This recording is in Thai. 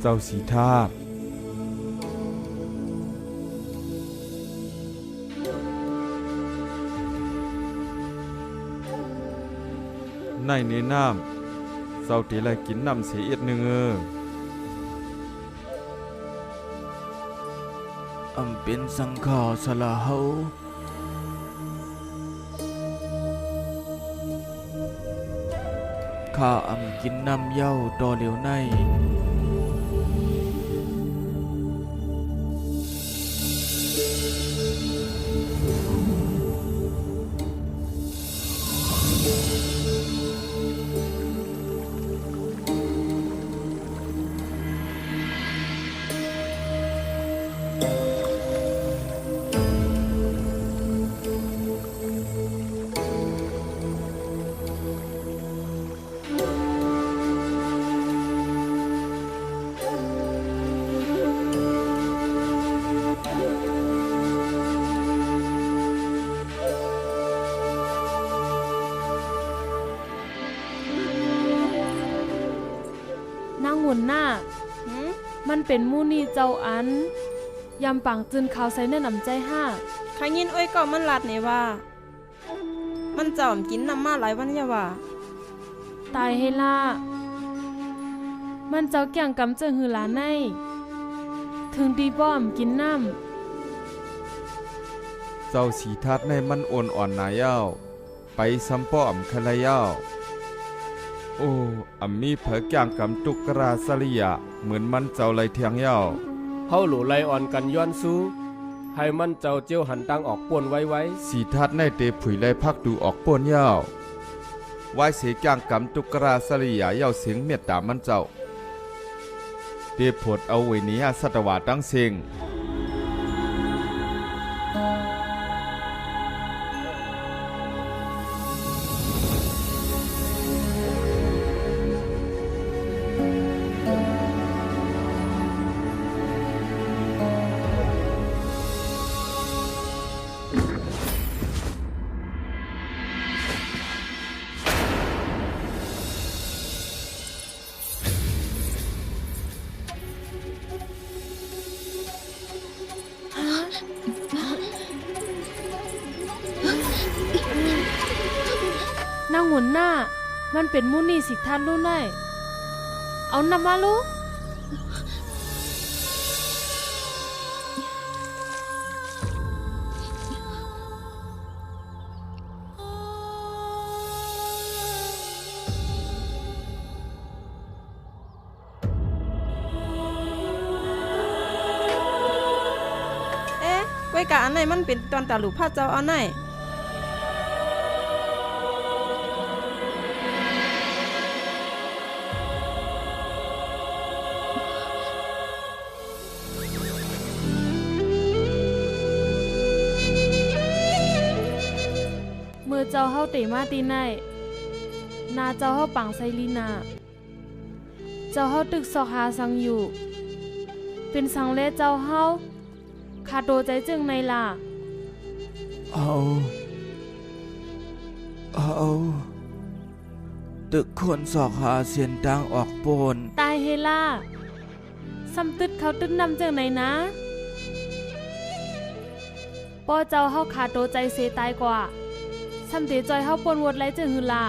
เจ้าสีธาตุในน้ำเจ้าตีไรกินน้ำเสียเอียดหนึ่งเป็นสังขารสละเฮาข้ากินน้ำเหย้าต่อเหลวในหุ่นหน้ามันเป็นมูนี่เจ้าอันยำปังจืนขาวใส่เนื้อหนำใจห้าใครยินอ้อยก็มันลัดเนี่ยว่ามันจอมกินน้ำมาหลายวันอย่าว่าตายให้ล่ามันเจ้าเกี่ยงกำเจอหือหลานในถึงดีป้อมกินน้ำเจ้าสีธาตุในมันอ่อนนายาวไปซ้ำป้อมคลายาวโอ้มีเผยกางกำตุกราสลิยะเหมือนมันเจ้าไรเทียงยาวเฮาหลูไลอ่อนกันย้อนสู้ให้มันเจ้าเจียวหันตังออกป่วนไว้สีทัดในเตผุยไรพักดูออกป่วนยาวไว้เสียกางกำตุกราสลิยะยาวเสียงเมียดตามันเจ้าเตผดเอาไว้นี้สัตวาตั้งเสียงนางหุ่นหน้ามันเป็นมูนี่สิท่านรู้ได้เอานำมาลูกไว้กะอันไหนมันเป็นตอนตาหลูกพระเจ้าอันไหนเมื่อเจ้าเฮาเตมาตีในนาเจ้าเฮาปังไซลีนาเจ้าเฮาตึกซอกหาสังอยู่เป็นสังเลเจ้าเฮาคาโดใจจึงในล่ะเอาตึกคนสอกหาเสียนดังออกโปนตายเฮล่าซ้ำตึดเขาตึดนำจึงในนะป้อเจ้าเฮาคาโดใจเสตายกว่าซ้ำเตจอยเฮาปนวดไรจึงหือล่ะ